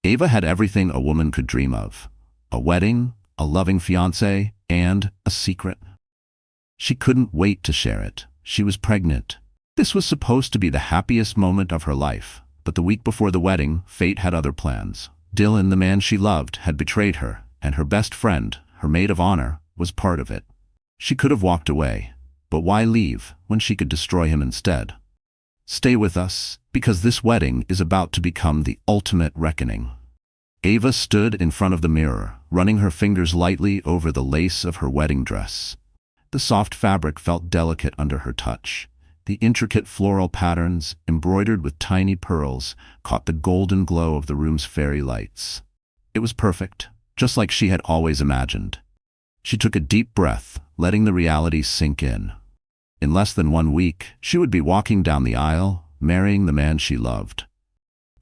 Ava had everything a woman could dream of: a wedding, a loving fiancé, and a secret. She couldn't wait to share it. She was pregnant. This was supposed to be the happiest moment of her life, but the week before the wedding, fate had other plans. Dylan, the man she loved, had betrayed her, and her best friend, her maid of honor, was part of it. She could have walked away, but why leave when she could destroy him instead? Stay with us, because this wedding is about to become the ultimate reckoning. Ava stood in front of the mirror, running her fingers lightly over the lace of her wedding dress. The soft fabric felt delicate under her touch. The intricate floral patterns, embroidered with tiny pearls, caught the golden glow of the room's fairy lights. It was perfect, just like she had always imagined. She took a deep breath, letting the reality sink in. In less than 1 week, she would be walking down the aisle, marrying the man she loved.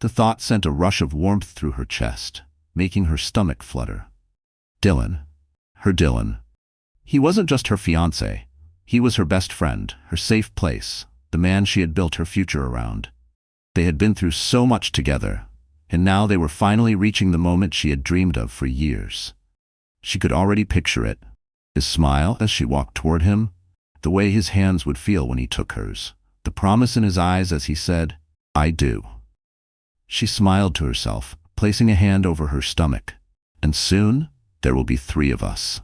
The thought sent a rush of warmth through her chest, making her stomach flutter. Dylan. Her Dylan. He wasn't just her fiancé. He was her best friend, her safe place, the man she had built her future around. They had been through so much together, and now they were finally reaching the moment she had dreamed of for years. She could already picture it: his smile as she walked toward him, the way his hands would feel when he took hers, the promise in his eyes as he said, "I do." She smiled to herself, placing a hand over her stomach. And soon, there will be 3 of us.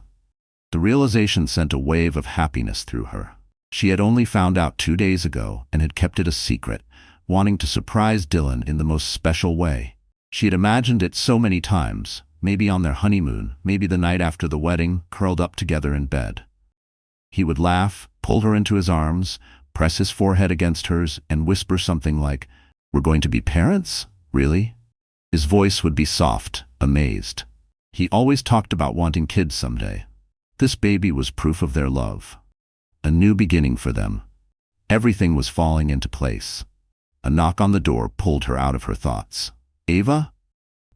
The realization sent a wave of happiness through her. She had only found out 2 days ago and had kept it a secret, wanting to surprise Dylan in the most special way. She had imagined it so many times, maybe on their honeymoon, maybe the night after the wedding, curled up together in bed. He would laugh, pull her into his arms, press his forehead against hers, and whisper something like, "We're going to be parents? Really?" His voice would be soft, amazed. He always talked about wanting kids someday. This baby was proof of their love. A new beginning for them. Everything was falling into place. A knock on the door pulled her out of her thoughts. "Ava?"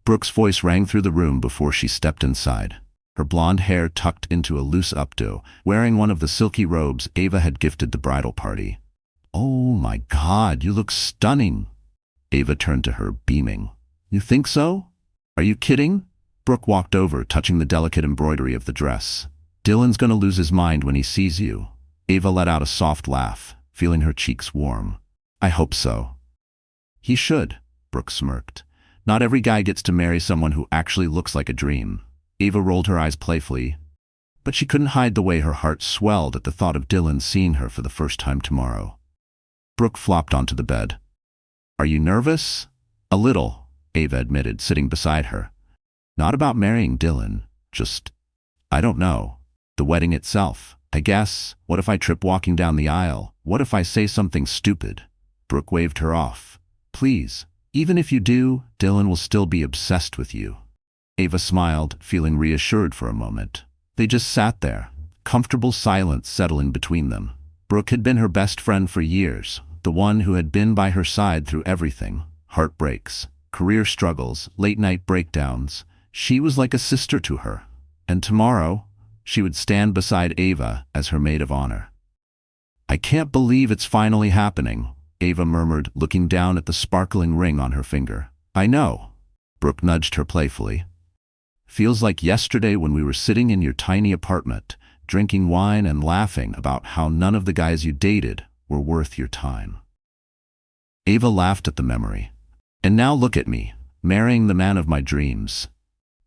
Brooke's voice rang through the room before she stepped inside. Her blonde hair tucked into a loose updo, wearing one of the silky robes Ava had gifted the bridal party. "Oh my God, you look stunning." Ava turned to her, beaming. "You think so? Are you kidding?" Brooke walked over, touching the delicate embroidery of the dress. "Dylan's gonna lose his mind when he sees you." Ava let out a soft laugh, feeling her cheeks warm. "I hope so." "He should," Brooke smirked. "Not every guy gets to marry someone who actually looks like a dream." Ava rolled her eyes playfully, but she couldn't hide the way her heart swelled at the thought of Dylan seeing her for the first time tomorrow. Brooke flopped onto the bed. "Are you nervous?" "A little," Ava admitted, sitting beside her. "Not about marrying Dylan, just, I don't know. The wedding itself, I guess. What if I trip walking down the aisle? What if I say something stupid?" Brooke waved her off. "Please, even if you do, Dylan will still be obsessed with you." Ava smiled, feeling reassured for a moment. They just sat there, comfortable silence settling between them. Brooke had been her best friend for years, the one who had been by her side through everything: heartbreaks, career struggles, late-night breakdowns. She was like a sister to her. And tomorrow, she would stand beside Ava as her maid of honor. "I can't believe it's finally happening," Ava murmured, looking down at the sparkling ring on her finger. "I know." Brooke nudged her playfully. "Feels like yesterday when we were sitting in your tiny apartment, drinking wine and laughing about how none of the guys you dated were worth your time." Ava laughed at the memory. "And now look at me, marrying the man of my dreams."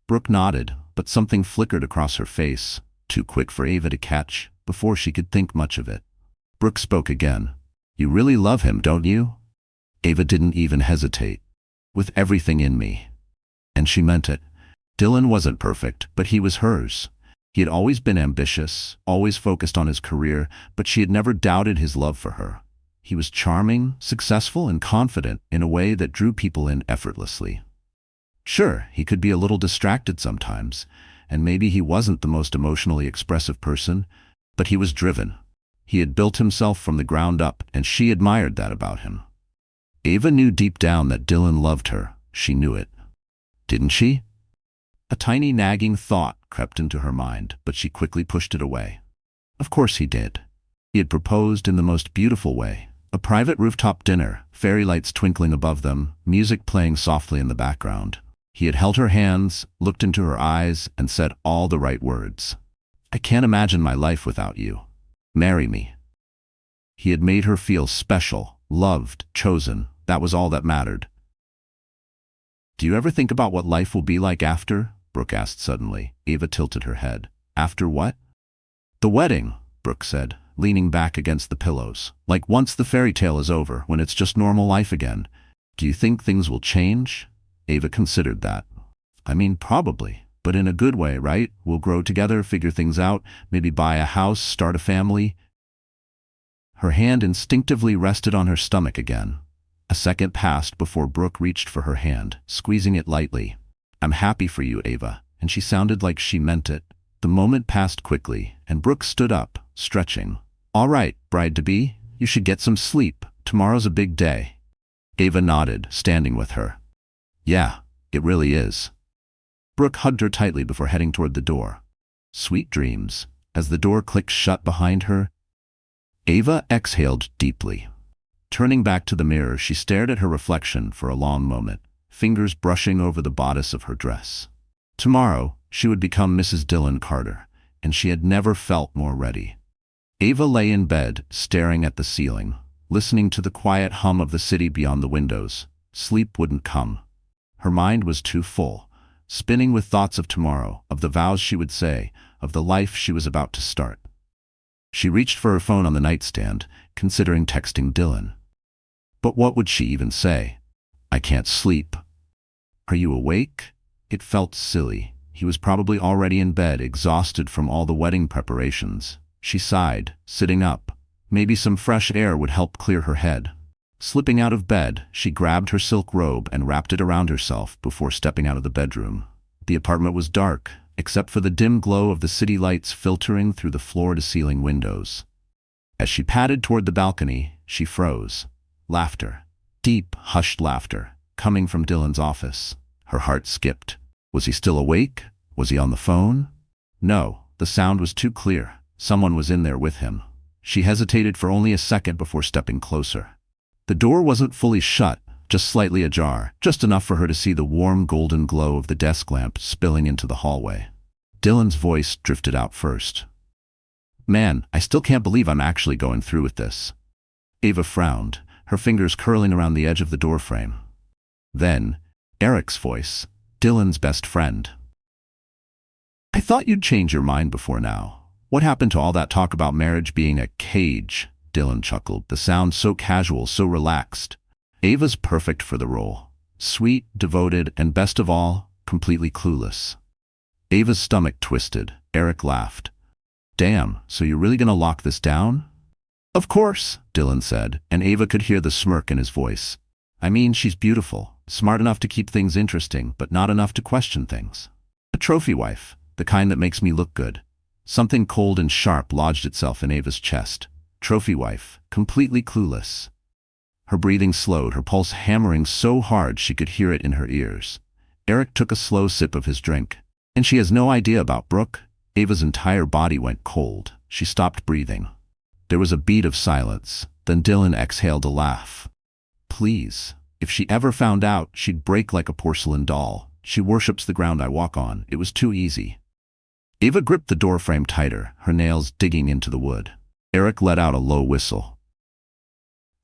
Brooke nodded, but something flickered across her face, too quick for Ava to catch, before she could think much of it. Brooke spoke again. "You really love him, don't you?" Ava didn't even hesitate. "With everything in me." And she meant it. Dylan wasn't perfect, but he was hers. He had always been ambitious, always focused on his career, but she had never doubted his love for her. He was charming, successful, and confident in a way that drew people in effortlessly. Sure, he could be a little distracted sometimes, and maybe he wasn't the most emotionally expressive person, but he was driven. He had built himself from the ground up, and she admired that about him. Ava knew deep down that Dylan loved her. She knew it. Didn't she? A tiny nagging thought crept into her mind, but she quickly pushed it away. Of course he did. He had proposed in the most beautiful way. A private rooftop dinner, fairy lights twinkling above them, music playing softly in the background. He had held her hands, looked into her eyes, and said all the right words. I can't imagine my life without you. Marry me. He had made her feel special, loved, chosen. That was all that mattered. Do you ever think about what life will be like after? Brooke asked suddenly. Ava tilted her head. After what? The wedding, Brooke said, leaning back against the pillows. Like once the fairy tale is over, when it's just normal life again. Do you think things will change? Ava considered that. I mean, probably. But in a good way, right? We'll grow together, figure things out, maybe buy a house, start a family. Her hand instinctively rested on her stomach again. A second passed before Brooke reached for her hand, squeezing it lightly. I'm happy for you, Ava, and she sounded like she meant it. The moment passed quickly, and Brooke stood up, stretching. All right, bride-to-be, you should get some sleep. Tomorrow's a big day. Ava nodded, standing with her. Yeah, it really is. Brooke hugged her tightly before heading toward the door. Sweet dreams. As the door clicked shut behind her, Ava exhaled deeply. Turning back to the mirror, she stared at her reflection for a long moment, fingers brushing over the bodice of her dress. Tomorrow, she would become Mrs. Dylan Carter, and she had never felt more ready. Ava lay in bed, staring at the ceiling, listening to the quiet hum of the city beyond the windows. Sleep wouldn't come. Her mind was too full, spinning with thoughts of tomorrow, of the vows she would say, of the life she was about to start. She reached for her phone on the nightstand, considering texting Dylan. But what would she even say? I can't sleep. Are you awake? It felt silly. He was probably already in bed, exhausted from all the wedding preparations. She sighed, sitting up. Maybe some fresh air would help clear her head. Slipping out of bed, she grabbed her silk robe and wrapped it around herself before stepping out of the bedroom. The apartment was dark, except for the dim glow of the city lights filtering through the floor-to-ceiling windows. As she padded toward the balcony, she froze. Laughter. Deep, hushed laughter, coming from Dylan's office. Her heart skipped. Was he still awake? Was he on the phone? No, the sound was too clear. Someone was in there with him. She hesitated for only a second before stepping closer. The door wasn't fully shut, just slightly ajar, just enough for her to see the warm golden glow of the desk lamp spilling into the hallway. Dylan's voice drifted out first. Man, I still can't believe I'm actually going through with this. Ava frowned, her fingers curling around the edge of the doorframe. Then, Eric's voice, Dylan's best friend. I thought you'd change your mind before now. What happened to all that talk about marriage being a cage? Dylan chuckled, the sound so casual, so relaxed. Ava's perfect for the role. Sweet, devoted, and best of all, completely clueless. Ava's stomach twisted. Eric laughed. Damn, so you're really gonna lock this down? Of course, Dylan said, and Ava could hear the smirk in his voice. I mean, she's beautiful, smart enough to keep things interesting, but not enough to question things. A trophy wife, the kind that makes me look good. Something cold and sharp lodged itself in Ava's chest. Trophy wife, completely clueless. Her breathing slowed, her pulse hammering so hard she could hear it in her ears. Eric took a slow sip of his drink. And she has no idea about Brooke? Ava's entire body went cold. She stopped breathing. There was a beat of silence. Then Dylan exhaled a laugh. Please. If she ever found out, she'd break like a porcelain doll. She worships the ground I walk on. It was too easy. Ava gripped the doorframe tighter, her nails digging into the wood. Eric let out a low whistle.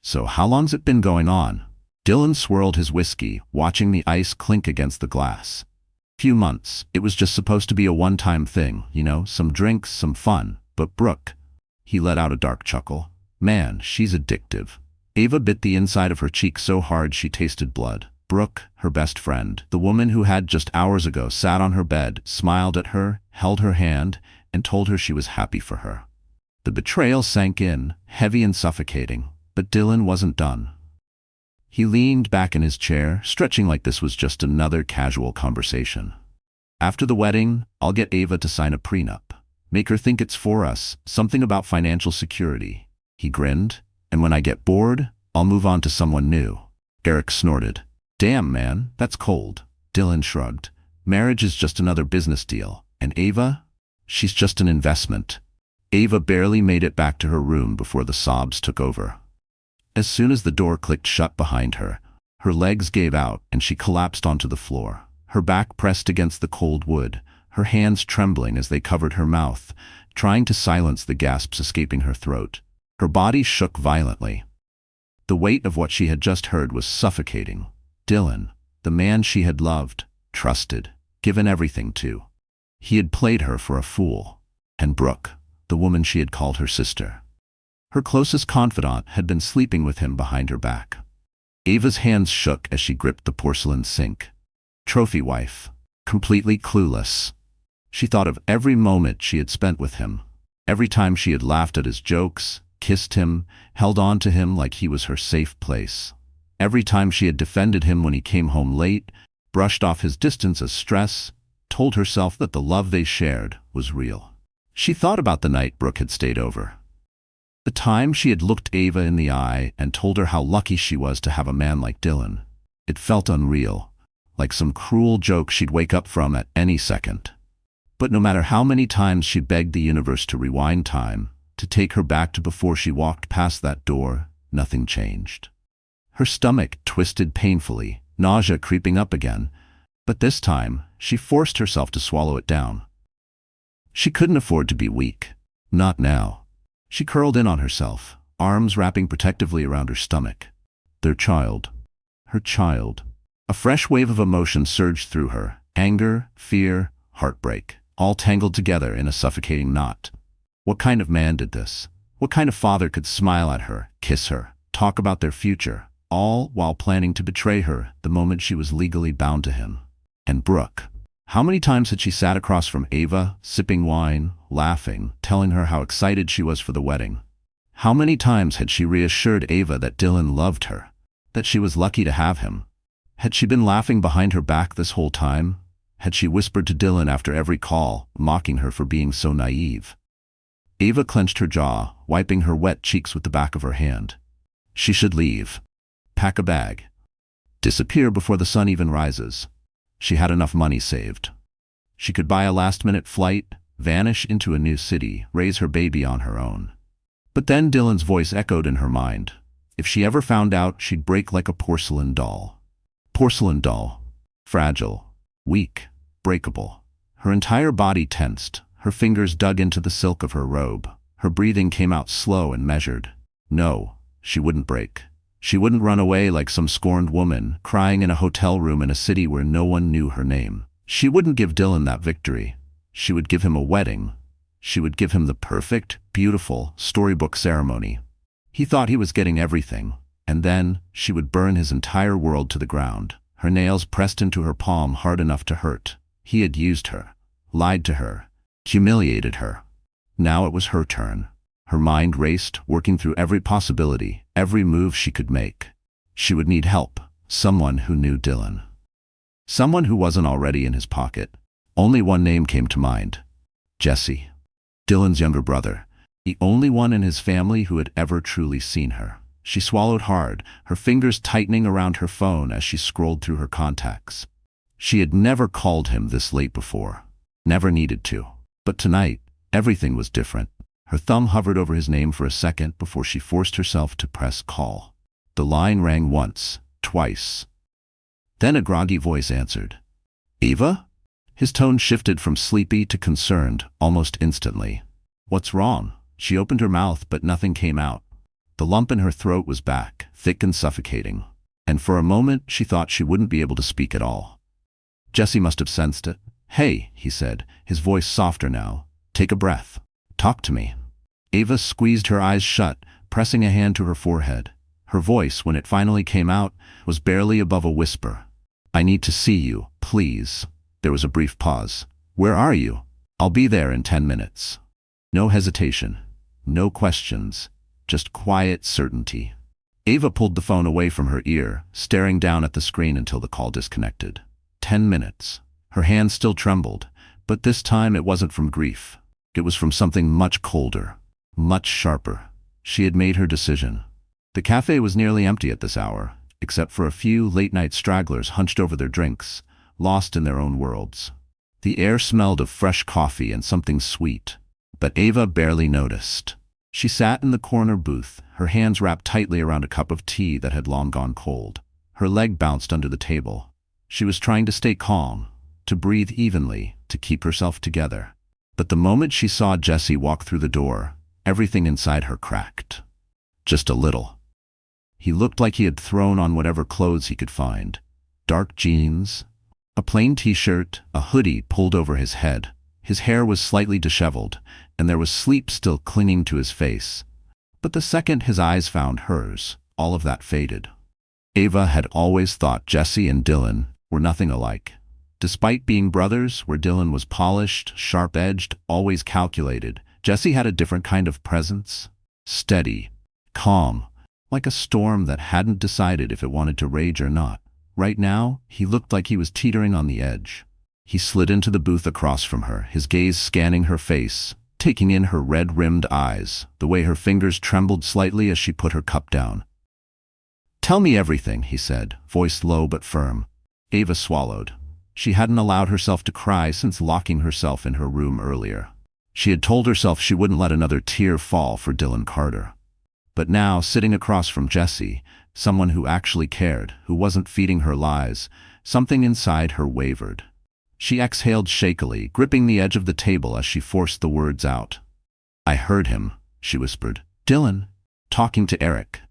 So how long's it been going on? Dylan swirled his whiskey, watching the ice clink against the glass. Few months. It was just supposed to be a one-time thing, you know, some drinks, some fun. But Brooke, he let out a dark chuckle. Man, she's addictive. Ava bit the inside of her cheek so hard she tasted blood. Brooke, her best friend, the woman who had just hours ago sat on her bed, smiled at her, held her hand, and told her she was happy for her. The betrayal sank in, heavy and suffocating, but Dylan wasn't done. He leaned back in his chair, stretching like this was just another casual conversation. After the wedding, I'll get Ava to sign a prenup. Make her think it's for us, something about financial security. He grinned. And when I get bored, I'll move on to someone new. Eric snorted. Damn, man, that's cold. Dylan shrugged. Marriage is just another business deal. And Ava? She's just an investment. Ava barely made it back to her room before the sobs took over. As soon as the door clicked shut behind her, her legs gave out and she collapsed onto the floor. her back pressed against the cold wood, her hands trembling as they covered her mouth, trying to silence the gasps escaping her throat. Her body shook violently. The weight of what she had just heard was suffocating. Dylan, the man she had loved, trusted, given everything to. He had played her for a fool. And Brooke, the woman she had called her sister. Her closest confidant had been sleeping with him behind her back. Ava's hands shook as she gripped the porcelain sink. Trophy wife, completely clueless. She thought of every moment she had spent with him, every time she had laughed at his jokes, kissed him, held on to him like he was her safe place. Every time she had defended him when he came home late, brushed off his distance as stress, told herself that the love they shared was real. She thought about the night Brooke had stayed over. The time she had looked Ava in the eye and told her how lucky she was to have a man like Dylan. It felt unreal, like some cruel joke she'd wake up from at any second. But no matter how many times she begged the universe to rewind time, to take her back to before she walked past that door, nothing changed. Her stomach twisted painfully, nausea creeping up again, but this time she forced herself to swallow it down. She couldn't afford to be weak. Not now. She curled in on herself, arms wrapping protectively around her stomach. Their child. Her child. A fresh wave of emotion surged through her. Anger, fear, heartbreak, all tangled together in a suffocating knot. What kind of man did this? What kind of father could smile at her, kiss her, talk about their future, all while planning to betray her the moment she was legally bound to him? And Brooke. How many times had she sat across from Ava, sipping wine, laughing, telling her how excited she was for the wedding? How many times had she reassured Ava that Dylan loved her, that she was lucky to have him? Had she been laughing behind her back this whole time? Had she whispered to Dylan after every call, mocking her for being so naive? Ava clenched her jaw, wiping her wet cheeks with the back of her hand. She should leave. Pack a bag. Disappear before the sun even rises. She had enough money saved. She could buy a last-minute flight, vanish into a new city, raise her baby on her own. But then Dylan's voice echoed in her mind. If she ever found out, she'd break like a porcelain doll. Porcelain doll. Fragile. Weak. Breakable. Her entire body tensed. Her fingers dug into the silk of her robe. Her breathing came out slow and measured. No, she wouldn't break. She wouldn't run away like some scorned woman, crying in a hotel room in a city where no one knew her name. She wouldn't give Dylan that victory. She would give him a wedding. She would give him the perfect, beautiful, storybook ceremony. He thought he was getting everything, and then she would burn his entire world to the ground, her nails pressed into her palm hard enough to hurt. He had used her, lied to her, humiliated her. Now it was her turn. Her mind raced, working through every possibility, every move she could make. She would need help, someone who knew Dylan. Someone who wasn't already in his pocket. Only one name came to mind. Jesse. Dylan's younger brother. The only one in his family who had ever truly seen her. She swallowed hard, her fingers tightening around her phone as she scrolled through her contacts. She had never called him this late before. Never needed to. But tonight, everything was different. Her thumb hovered over his name for a second before she forced herself to press call. The line rang once, twice. Then a groggy voice answered. Ava? His tone shifted from sleepy to concerned almost instantly. What's wrong? She opened her mouth, but nothing came out. The lump in her throat was back, thick and suffocating. And for a moment, she thought she wouldn't be able to speak at all. Jesse must have sensed it. Hey, he said, his voice softer now. Take a breath. Talk to me. Ava squeezed her eyes shut, pressing a hand to her forehead. Her voice, when it finally came out, was barely above a whisper. I need to see you, please. There was a brief pause. Where are you? I'll be there in 10 minutes. No hesitation. No questions. Just quiet certainty. Ava pulled the phone away from her ear, staring down at the screen until the call disconnected. 10 minutes. Her hand still trembled, but this time it wasn't from grief. It was from something much colder, much sharper. She had made her decision. The cafe was nearly empty at this hour, except for a few late-night stragglers hunched over their drinks, lost in their own worlds. The air smelled of fresh coffee and something sweet, but Ava barely noticed. She sat in the corner booth, her hands wrapped tightly around a cup of tea that had long gone cold. Her leg bounced under the table. She was trying to stay calm, to breathe evenly, to keep herself together. But the moment she saw Jesse walk through the door, everything inside her cracked. Just a little. He looked like he had thrown on whatever clothes he could find. Dark jeans, a plain t-shirt, a hoodie pulled over his head. His hair was slightly disheveled, and there was sleep still clinging to his face. But the second his eyes found hers, all of that faded. Ava had always thought Jesse and Dylan were nothing alike. Despite being brothers, where Dylan was polished, sharp-edged, always calculated, Jesse had a different kind of presence. Steady, calm, like a storm that hadn't decided if it wanted to rage or not. Right now, he looked like he was teetering on the edge. He slid into the booth across from her, his gaze scanning her face, taking in her red-rimmed eyes, the way her fingers trembled slightly as she put her cup down. "Tell me everything," he said, voice low but firm. Ava swallowed. She hadn't allowed herself to cry since locking herself in her room earlier. She had told herself she wouldn't let another tear fall for Dylan Carter. But now, sitting across from Jesse, someone who actually cared, who wasn't feeding her lies, something inside her wavered. She exhaled shakily, gripping the edge of the table as she forced the words out. "I heard him," she whispered. "Dylan, talking to Eric."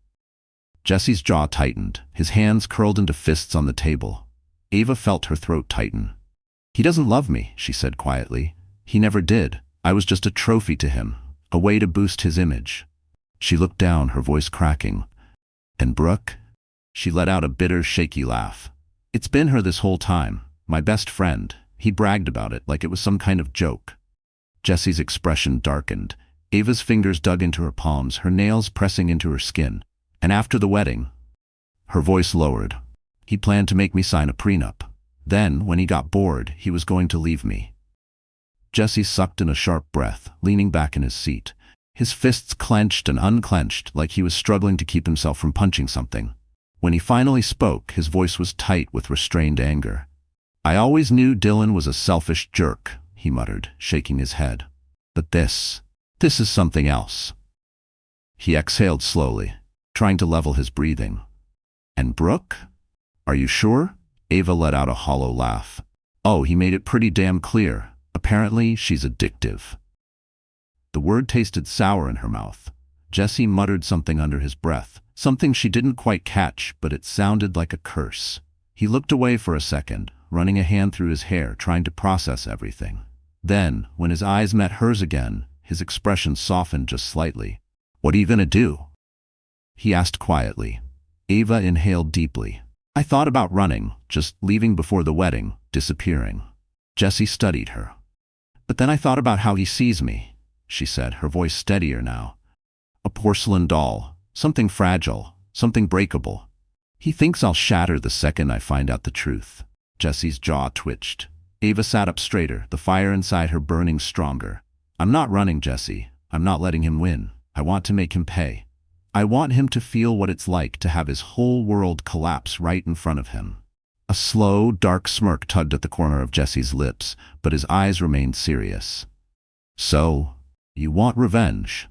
Jesse's jaw tightened, his hands curled into fists on the table. Ava felt her throat tighten. "He doesn't love me," she said quietly. "He never did. I was just a trophy to him, a way to boost his image." She looked down, her voice cracking. "And Brooke?" She let out a bitter, shaky laugh. "It's been her this whole time. My best friend." He bragged about it like it was some kind of joke. Jesse's expression darkened. Ava's fingers dug into her palms, her nails pressing into her skin. "And after the wedding?" Her voice lowered. "He planned to make me sign a prenup. Then, when he got bored, he was going to leave me." Jesse sucked in a sharp breath, leaning back in his seat. His fists clenched and unclenched like he was struggling to keep himself from punching something. When he finally spoke, his voice was tight with restrained anger. "I always knew Dylan was a selfish jerk," he muttered, shaking his head. "But this is something else." He exhaled slowly, trying to level his breathing. "And Brooke? Are you sure?" Ava let out a hollow laugh. "Oh, he made it pretty damn clear. Apparently, she's addictive." The word tasted sour in her mouth. Jesse muttered something under his breath, something she didn't quite catch, but it sounded like a curse. He looked away for a second, running a hand through his hair, trying to process everything. Then, when his eyes met hers again, his expression softened just slightly. "What are you gonna do?" he asked quietly. Ava inhaled deeply. "I thought about running, just leaving before the wedding, disappearing." Jesse studied her. "But then I thought about how he sees me," she said, her voice steadier now. "A porcelain doll, something fragile, something breakable. He thinks I'll shatter the second I find out the truth." Jesse's jaw twitched. Ava sat up straighter, the fire inside her burning stronger. "I'm not running, Jesse. I'm not letting him win. I want to make him pay. I want him to feel what it's like to have his whole world collapse right in front of him." A slow, dark smirk tugged at the corner of Jesse's lips, but his eyes remained serious. "So, you want revenge?"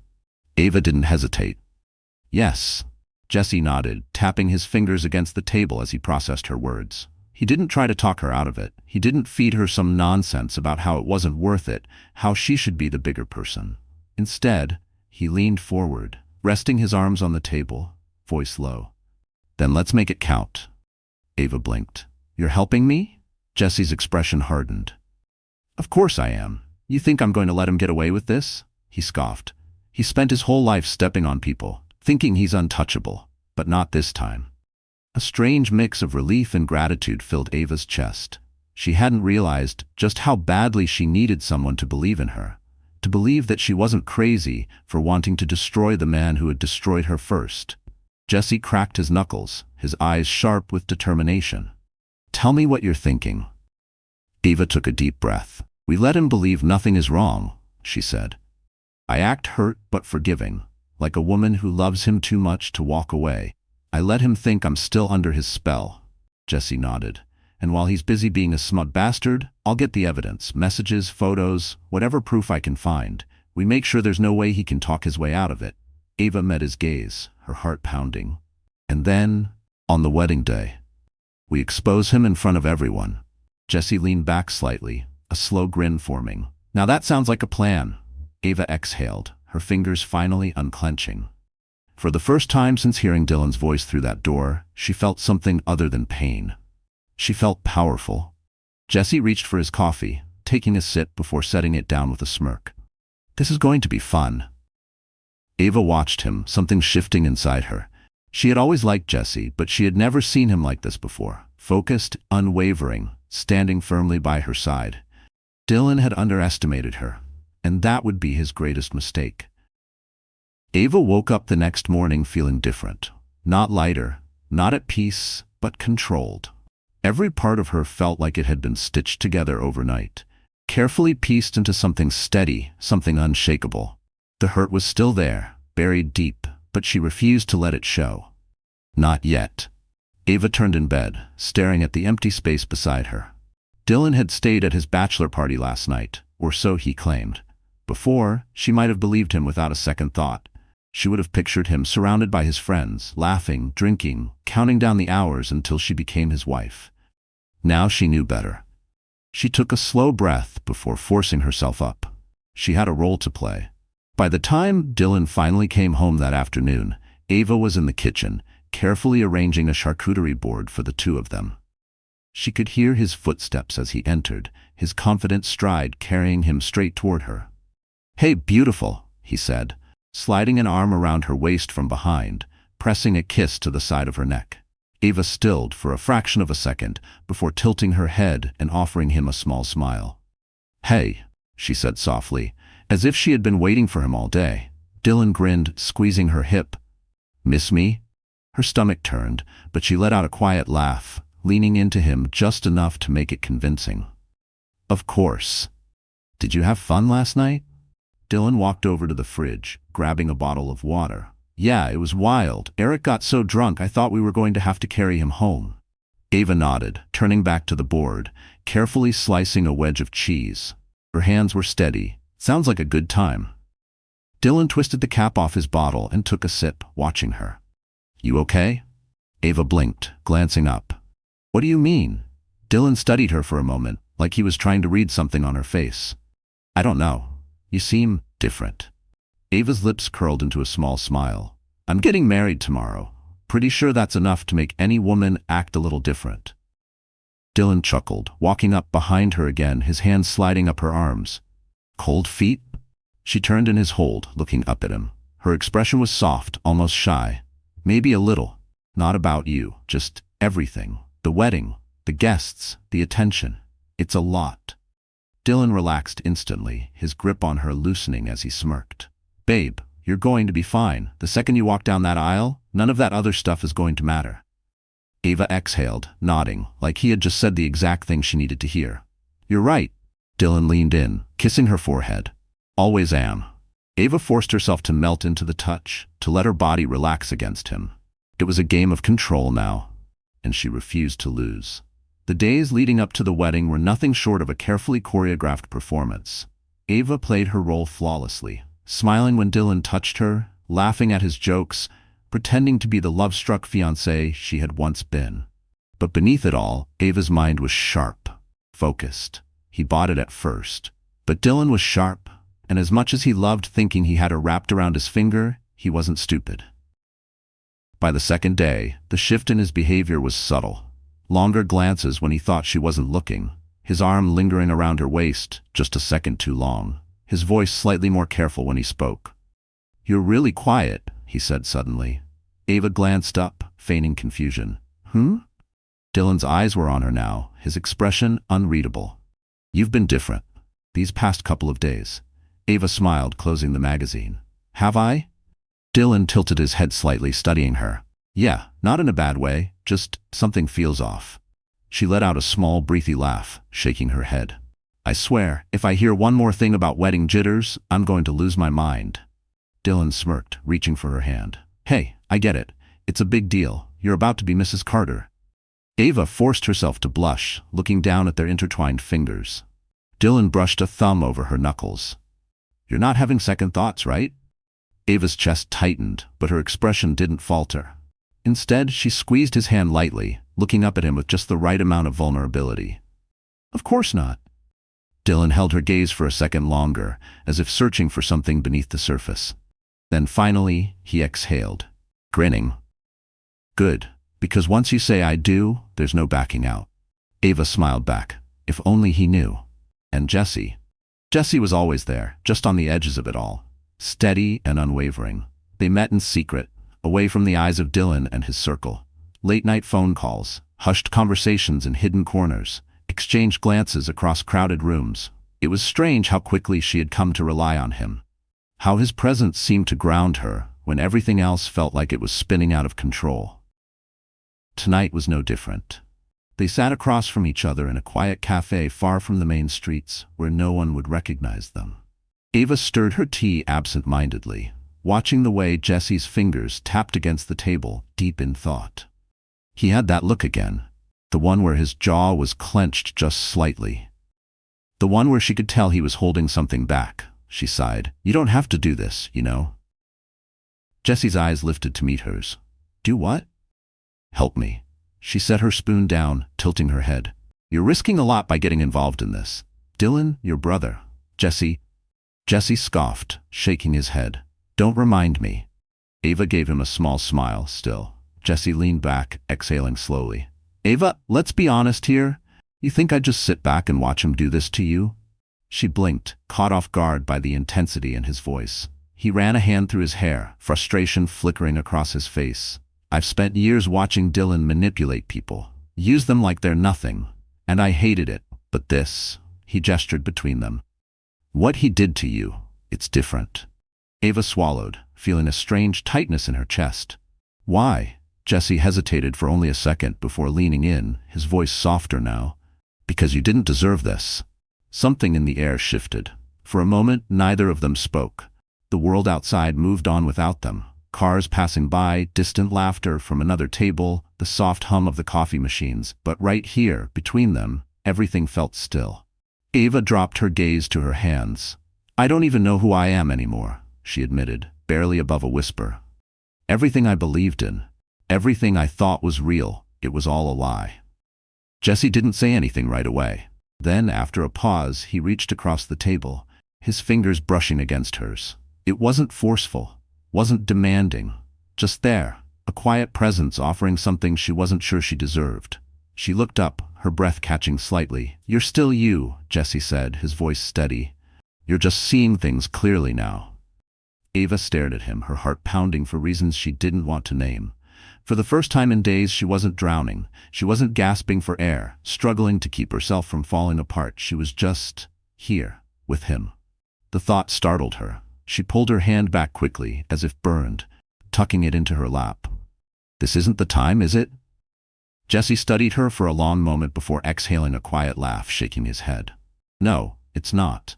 Ava didn't hesitate. "Yes." Jesse nodded, tapping his fingers against the table as he processed her words. He didn't try to talk her out of it. He didn't feed her some nonsense about how it wasn't worth it, how she should be the bigger person. Instead, he leaned forward, resting his arms on the table, voice low. "Then let's make it count." Ava blinked. "You're helping me?" Jesse's expression hardened. "Of course I am. You think I'm going to let him get away with this?" He scoffed. "He spent his whole life stepping on people, thinking he's untouchable, but not this time." A strange mix of relief and gratitude filled Ava's chest. She hadn't realized just how badly she needed someone to believe in her, to believe that she wasn't crazy for wanting to destroy the man who had destroyed her first. Jesse cracked his knuckles, his eyes sharp with determination. "Tell me what you're thinking." Ava took a deep breath. "We let him believe nothing is wrong," she said. "I act hurt but forgiving, like a woman who loves him too much to walk away. I let him think I'm still under his spell." Jesse nodded. "And while he's busy being a smug bastard, I'll get the evidence, messages, photos, whatever proof I can find. We make sure there's no way he can talk his way out of it." Ava met his gaze, her heart pounding. "And then, on the wedding day." We expose him in front of everyone. Jesse leaned back slightly, a slow grin forming. Now that sounds like a plan. Ava exhaled, her fingers finally unclenching. For the first time since hearing Dylan's voice through that door, she felt something other than pain. She felt powerful. Jesse reached for his coffee, taking a sip before setting it down with a smirk. This is going to be fun. Ava watched him, something shifting inside her. She had always liked Jesse, but she had never seen him like this before. Focused, unwavering, standing firmly by her side. Dylan had underestimated her, and that would be his greatest mistake. Ava woke up the next morning feeling different. Not lighter, not at peace, but controlled. Every part of her felt like it had been stitched together overnight, carefully pieced into something steady, something unshakable. The hurt was still there, buried deep, but she refused to let it show. Not yet. Ava turned in bed, staring at the empty space beside her. Dylan had stayed at his bachelor party last night, or so he claimed. Before, she might have believed him without a second thought. She would have pictured him surrounded by his friends, laughing, drinking, counting down the hours until she became his wife. Now she knew better. She took a slow breath before forcing herself up. She had a role to play. By the time Dylan finally came home that afternoon, Ava was in the kitchen, carefully arranging a charcuterie board for the two of them. She could hear his footsteps as he entered, his confident stride carrying him straight toward her. "Hey, beautiful," he said, sliding an arm around her waist from behind, pressing a kiss to the side of her neck. Ava stilled for a fraction of a second before tilting her head and offering him a small smile. "Hey," she said softly, as if she had been waiting for him all day. Dylan grinned, squeezing her hip. "Miss me?" Her stomach turned, but she let out a quiet laugh, leaning into him just enough to make it convincing. "Of course. Did you have fun last night?" Dylan walked over to the fridge, grabbing a bottle of water. "Yeah, it was wild. Eric got so drunk I thought we were going to have to carry him home." Ava nodded, turning back to the board, carefully slicing a wedge of cheese. Her hands were steady. "Sounds like a good time." Dylan twisted the cap off his bottle and took a sip, watching her. "You okay?" Ava blinked, glancing up. "What do you mean?" Dylan studied her for a moment, like he was trying to read something on her face. "I don't know. You seem different." Ava's lips curled into a small smile. "I'm getting married tomorrow. Pretty sure that's enough to make any woman act a little different." Dylan chuckled, walking up behind her again, his hands sliding up her arms. "Cold feet?" She turned in his hold, looking up at him. Her expression was soft, almost shy. "Maybe a little. Not about you, just everything. The wedding, the guests, the attention. It's a lot." Dylan relaxed instantly, his grip on her loosening as he smirked. "Babe, you're going to be fine. The second you walk down that aisle, none of that other stuff is going to matter." Ava exhaled, nodding, like he had just said the exact thing she needed to hear. "You're right." Dylan leaned in, kissing her forehead. "Always am." Ava forced herself to melt into the touch, to let her body relax against him. It was a game of control now, and she refused to lose. The days leading up to the wedding were nothing short of a carefully choreographed performance. Ava played her role flawlessly, smiling when Dylan touched her, laughing at his jokes, pretending to be the love-struck fiancé she had once been. But beneath it all, Ava's mind was sharp, focused. He bought it at first. But Dylan was sharp, and as much as he loved thinking he had her wrapped around his finger, he wasn't stupid. By the second day, the shift in his behavior was subtle. Longer glances when he thought she wasn't looking, his arm lingering around her waist just a second too long, his voice slightly more careful when he spoke. "You're really quiet," he said suddenly. Ava glanced up, feigning confusion. Dylan's eyes were on her now, his expression unreadable. "You've been different these past couple of days." Ava smiled, closing the magazine. "Have I?" Dylan tilted his head slightly, studying her. "Yeah, not in a bad way, just something feels off." She let out a small, breathy laugh, shaking her head. "I swear, if I hear one more thing about wedding jitters, I'm going to lose my mind." Dylan smirked, reaching for her hand. "Hey, I get it. It's a big deal. You're about to be Mrs. Carter." Ava forced herself to blush, looking down at their intertwined fingers. Dylan brushed a thumb over her knuckles. "You're not having second thoughts, right?" Ava's chest tightened, but her expression didn't falter. Instead, she squeezed his hand lightly, looking up at him with just the right amount of vulnerability. Of course not. Dylan held her gaze for a second longer, as if searching for something beneath the surface. Then finally, he exhaled, grinning. Good, because once you say I do, there's no backing out. Ava smiled back. If only he knew. And Jesse. Jesse was always there, just on the edges of it all. Steady and unwavering. They met in secret, away from the eyes of Dylan and his circle. Late-night phone calls, hushed conversations in hidden corners, exchanged glances across crowded rooms. It was strange how quickly she had come to rely on him. How his presence seemed to ground her when everything else felt like it was spinning out of control. Tonight was no different. They sat across from each other in a quiet cafe far from the main streets where no one would recognize them. Ava stirred her tea absent-mindedly, watching the way Jesse's fingers tapped against the table, deep in thought. He had that look again, the one where his jaw was clenched just slightly. The one where she could tell he was holding something back. She sighed. You don't have to do this, you know. Jesse's eyes lifted to meet hers. Do what? Help me. She set her spoon down, tilting her head. You're risking a lot by getting involved in this. Dylan, your brother. Jesse scoffed, shaking his head. Don't remind me. Ava gave him a small smile, still. Jesse leaned back, exhaling slowly. Ava, let's be honest here. You think I'd just sit back and watch him do this to you? She blinked, caught off guard by the intensity in his voice. He ran a hand through his hair, frustration flickering across his face. I've spent years watching Dylan manipulate people, use them like they're nothing, and I hated it. But this, he gestured between them. What he did to you, it's different. Ava swallowed, feeling a strange tightness in her chest. Why? Jesse hesitated for only a second before leaning in, his voice softer now. Because you didn't deserve this. Something in the air shifted. For a moment, neither of them spoke. The world outside moved on without them. Cars passing by, distant laughter from another table, the soft hum of the coffee machines. But right here, between them, everything felt still. Ava dropped her gaze to her hands. I don't even know who I am anymore, she admitted, barely above a whisper. Everything I believed in, everything I thought was real, it was all a lie. Jesse didn't say anything right away. Then, after a pause, he reached across the table, his fingers brushing against hers. It wasn't forceful, wasn't demanding, just there, a quiet presence offering something she wasn't sure she deserved. She looked up, her breath catching slightly. You're still you, Jesse said, his voice steady. You're just seeing things clearly now. Ava stared at him, her heart pounding for reasons she didn't want to name. For the first time in days, she wasn't drowning. She wasn't gasping for air, struggling to keep herself from falling apart. She was just here, with him. The thought startled her. She pulled her hand back quickly, as if burned, tucking it into her lap. This isn't the time, is it? Jesse studied her for a long moment before exhaling a quiet laugh, shaking his head. No, it's not.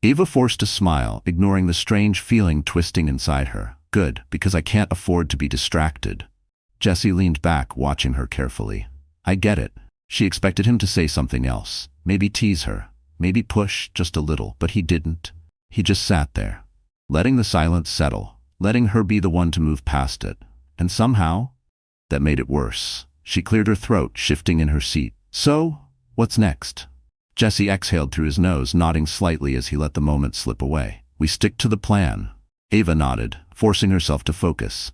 Ava forced a smile, ignoring the strange feeling twisting inside her. Good, because I can't afford to be distracted. Jesse leaned back, watching her carefully. I get it. She expected him to say something else, maybe tease her, maybe push just a little, but he didn't. He just sat there, letting the silence settle, letting her be the one to move past it. And somehow, that made it worse. She cleared her throat, shifting in her seat. So, what's next? Jesse exhaled through his nose, nodding slightly as he let the moment slip away. We stick to the plan. Ava nodded, forcing herself to focus.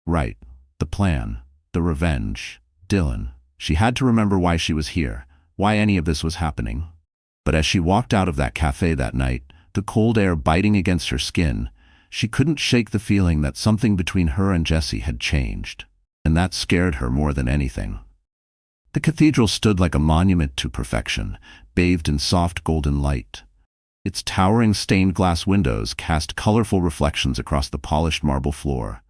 Right. The plan. The revenge. Dylan. She had to remember why she was here, why any of this was happening. But as she walked out of that cafe that night, the cold air biting against her skin, she couldn't shake the feeling that something between her and Jesse had changed. And that scared her more than anything. The cathedral stood like a monument to perfection, bathed in soft golden light. Its towering stained glass windows cast colorful reflections across the polished marble floor.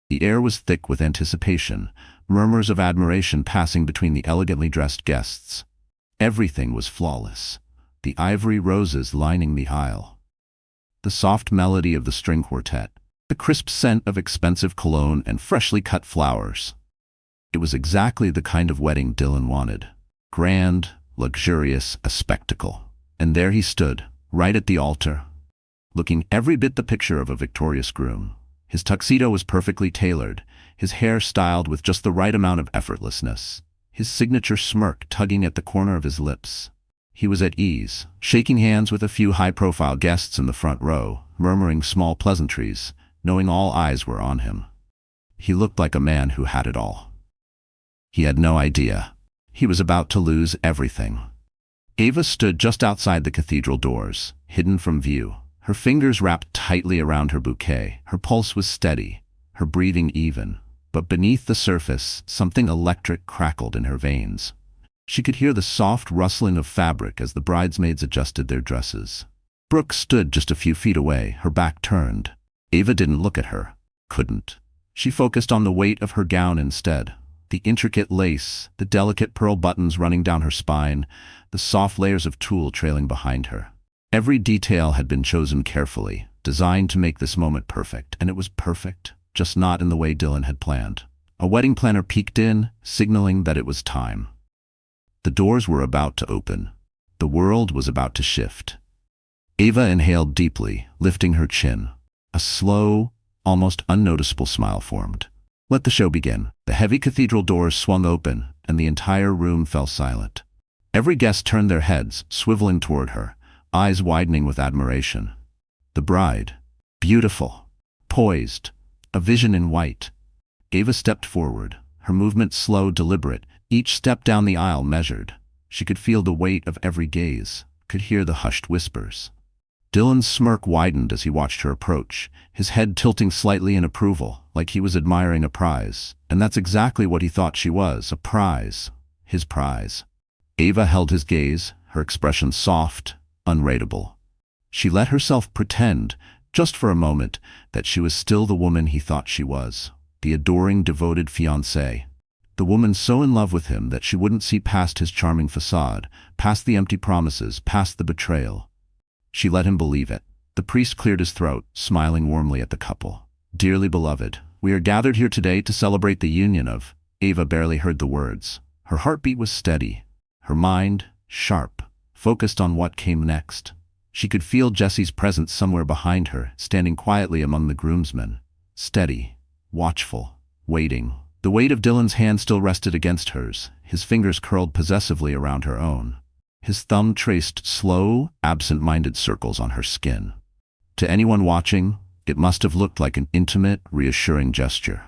The air was thick with anticipation, murmurs of admiration passing between the elegantly dressed guests. Everything was flawless, the ivory roses lining the aisle, the soft melody of the string quartet, the crisp scent of expensive cologne and freshly cut flowers. It was exactly the kind of wedding Dylan wanted. Grand, luxurious, a spectacle. And there he stood, right at the altar, looking every bit the picture of a victorious groom. His tuxedo was perfectly tailored, his hair styled with just the right amount of effortlessness, his signature smirk tugging at the corner of his lips. He was at ease, shaking hands with a few high-profile guests in the front row, murmuring small pleasantries, knowing all eyes were on him. He looked like a man who had it all. He had no idea. He was about to lose everything. Ava stood just outside the cathedral doors, hidden from view, her fingers wrapped tightly around her bouquet. Her pulse was steady, her breathing even, but beneath the surface, something electric crackled in her veins. She could hear the soft rustling of fabric as the bridesmaids adjusted their dresses. Brooke stood just a few feet away, her back turned. Ava didn't look at her. Couldn't. She focused on the weight of her gown instead. The intricate lace, the delicate pearl buttons running down her spine, the soft layers of tulle trailing behind her. Every detail had been chosen carefully, designed to make this moment perfect, and it was perfect, just not in the way Dylan had planned. A wedding planner peeked in, signaling that it was time. The doors were about to open. The world was about to shift. Ava inhaled deeply, lifting her chin. A slow, almost unnoticeable smile formed. Let the show begin. The heavy cathedral doors swung open, and the entire room fell silent. Every guest turned their heads, swiveling toward her, eyes widening with admiration. The bride, beautiful, poised, a vision in white. Ava stepped forward, her movement slow, deliberate, each step down the aisle measured. She could feel the weight of every gaze, could hear the hushed whispers. Dylan's smirk widened as he watched her approach, his head tilting slightly in approval, like he was admiring a prize. And that's exactly what he thought she was, a prize. His prize. Ava held his gaze, her expression soft, unreadable. She let herself pretend, just for a moment, that she was still the woman he thought she was, the adoring, devoted fiancé. The woman so in love with him that she wouldn't see past his charming facade, past the empty promises, past the betrayal. She let him believe it. The priest cleared his throat, smiling warmly at the couple. Dearly beloved, we are gathered here today to celebrate the union of... Ava barely heard the words. Her heartbeat was steady, her mind sharp, focused on what came next. She could feel Jesse's presence somewhere behind her, standing quietly among the groomsmen. Steady, watchful, waiting. The weight of Dylan's hand still rested against hers, his fingers curled possessively around her own. His thumb traced slow, absent-minded circles on her skin. To anyone watching, it must have looked like an intimate, reassuring gesture.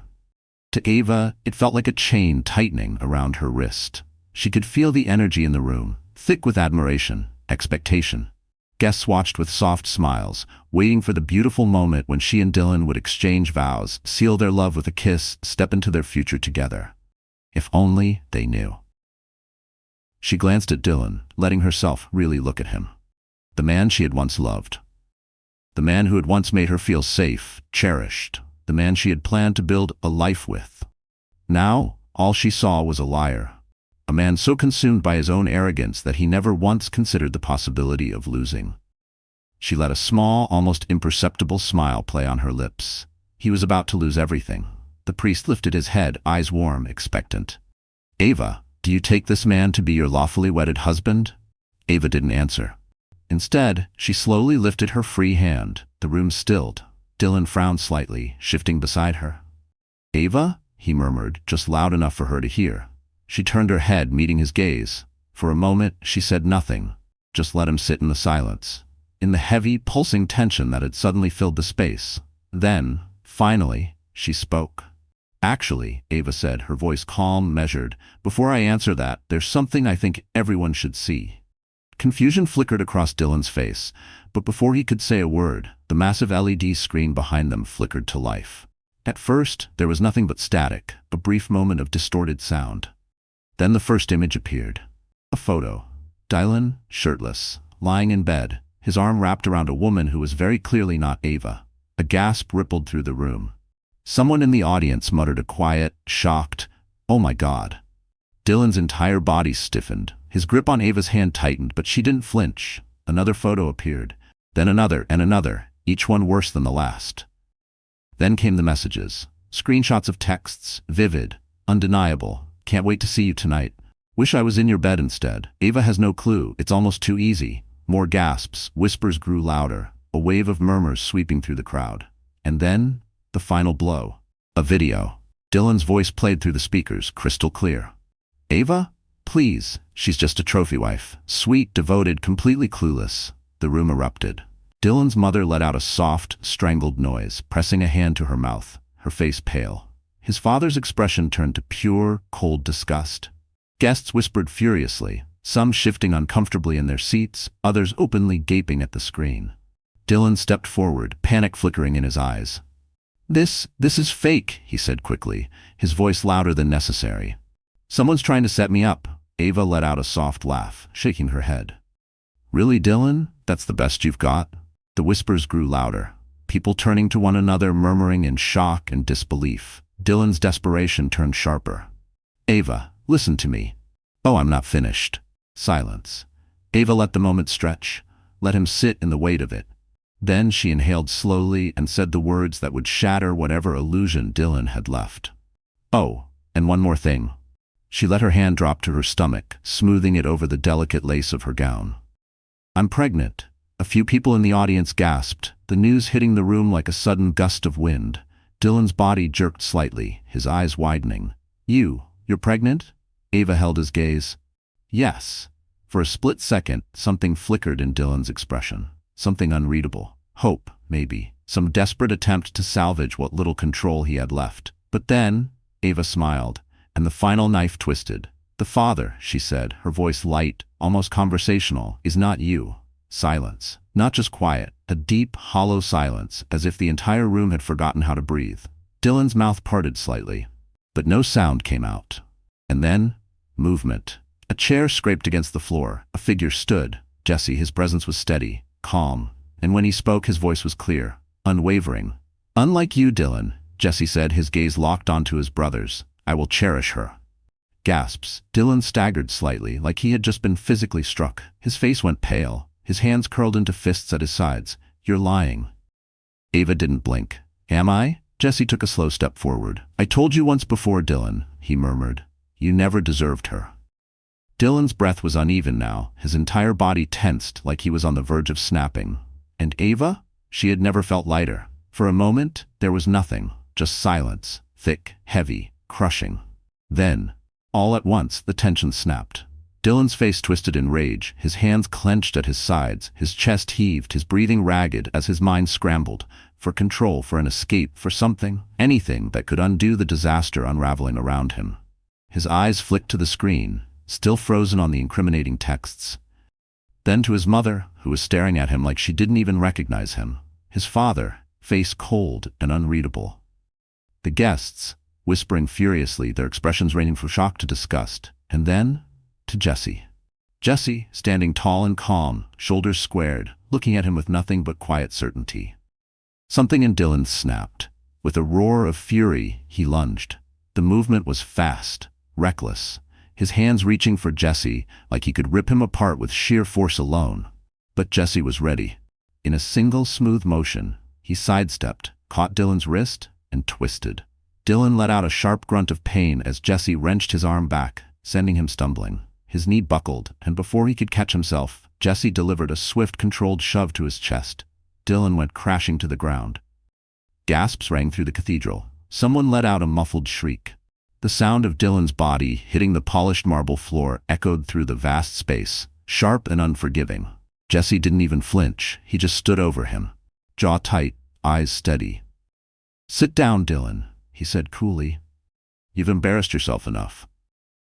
To Ava, it felt like a chain tightening around her wrist. She could feel the energy in the room, thick with admiration, expectation. Guests watched with soft smiles, waiting for the beautiful moment when she and Dylan would exchange vows, seal their love with a kiss, step into their future together. If only they knew. She glanced at Dylan, letting herself really look at him. The man she had once loved. The man who had once made her feel safe, cherished. The man she had planned to build a life with. Now, all she saw was a liar. A man so consumed by his own arrogance that he never once considered the possibility of losing. She let a small, almost imperceptible smile play on her lips. He was about to lose everything. The priest lifted his head, eyes warm, expectant. Ava, do you take this man to be your lawfully wedded husband? Ava didn't answer. Instead, she slowly lifted her free hand. The room stilled. Dylan frowned slightly, shifting beside her. Ava? He murmured, just loud enough for her to hear. She turned her head, meeting his gaze. For a moment, she said nothing, just let him sit in the silence, in the heavy, pulsing tension that had suddenly filled the space. Then, finally, she spoke. Actually, Ava said, her voice calm, measured, before I answer that, there's something I think everyone should see. Confusion flickered across Dylan's face, but before he could say a word, the massive LED screen behind them flickered to life. At first, there was nothing but static, a brief moment of distorted sound. Then the first image appeared. A photo. Dylan, shirtless, lying in bed, his arm wrapped around a woman who was very clearly not Ava. A gasp rippled through the room. Someone in the audience muttered a quiet, shocked, "Oh my God." Dylan's entire body stiffened. His grip on Ava's hand tightened, but she didn't flinch. Another photo appeared. Then another and another, each one worse than the last. Then came the messages. Screenshots of texts, vivid, undeniable. Can't wait to see you tonight. Wish I was in your bed instead. Ava has no clue. It's almost too easy. More gasps. Whispers grew louder. A wave of murmurs sweeping through the crowd. And then, the final blow. A video. Dylan's voice played through the speakers, crystal clear. Ava? Please, she's just a trophy wife. Sweet, devoted, completely clueless. The room erupted. Dylan's mother let out a soft, strangled noise, pressing a hand to her mouth, her face pale. His father's expression turned to pure, cold disgust. Guests whispered furiously, some shifting uncomfortably in their seats, others openly gaping at the screen. Dylan stepped forward, panic flickering in his eyes. This is fake, he said quickly, his voice louder than necessary. Someone's trying to set me up. Ava let out a soft laugh, shaking her head. Really, Dylan? That's the best you've got? The whispers grew louder, people turning to one another, murmuring in shock and disbelief. Dylan's desperation turned sharper. Ava, listen to me. Oh, I'm not finished. Silence. Ava let the moment stretch, let him sit in the weight of it. Then she inhaled slowly and said the words that would shatter whatever illusion Dylan had left. Oh, and one more thing. She let her hand drop to her stomach, smoothing it over the delicate lace of her gown. I'm pregnant. A few people in the audience gasped, the news hitting the room like a sudden gust of wind. Dylan's body jerked slightly, his eyes widening. You're pregnant? Ava held his gaze. Yes. For a split second, something flickered in Dylan's expression. Something unreadable. Hope, maybe. Some desperate attempt to salvage what little control he had left. But then, Ava smiled, and the final knife twisted. The father, she said, her voice light, almost conversational, is not you. Silence. Not just quiet, a deep, hollow silence, as if the entire room had forgotten how to breathe. Dylan's mouth parted slightly, but no sound came out. And then, movement. A chair scraped against the floor. A figure stood. Jesse, his presence was steady, calm, and when he spoke, his voice was clear, unwavering. Unlike you, Dylan, Jesse said, his gaze locked onto his brother's. I will cherish her. Gasps. Dylan staggered slightly, like he had just been physically struck. His face went pale. His hands curled into fists at his sides. You're lying. Ava didn't blink. Am I? Jesse took a slow step forward. I told you once before, Dylan, he murmured. You never deserved her. Dylan's breath was uneven now, his entire body tensed like he was on the verge of snapping. And Ava? She had never felt lighter. For a moment, there was nothing, just silence, thick, heavy, crushing. Then, all at once, the tension snapped. Dylan's face twisted in rage, his hands clenched at his sides, his chest heaved, his breathing ragged as his mind scrambled, for control, for an escape, for something, anything that could undo the disaster unraveling around him. His eyes flicked to the screen, still frozen on the incriminating texts. Then to his mother, who was staring at him like she didn't even recognize him. His father, face cold and unreadable. The guests, whispering furiously, their expressions ranging from shock to disgust. And then, to Jesse. Jesse, standing tall and calm, shoulders squared, looking at him with nothing but quiet certainty. Something in Dylan snapped. With a roar of fury, he lunged. The movement was fast, reckless, his hands reaching for Jesse like he could rip him apart with sheer force alone. But Jesse was ready. In a single smooth motion, he sidestepped, caught Dylan's wrist, and twisted. Dylan let out a sharp grunt of pain as Jesse wrenched his arm back, sending him stumbling. His knee buckled, and before he could catch himself, Jesse delivered a swift, controlled shove to his chest. Dylan went crashing to the ground. Gasps rang through the cathedral. Someone let out a muffled shriek. The sound of Dylan's body hitting the polished marble floor echoed through the vast space, sharp and unforgiving. Jesse didn't even flinch. He just stood over him, jaw tight, eyes steady. Sit down, Dylan, he said coolly. You've embarrassed yourself enough.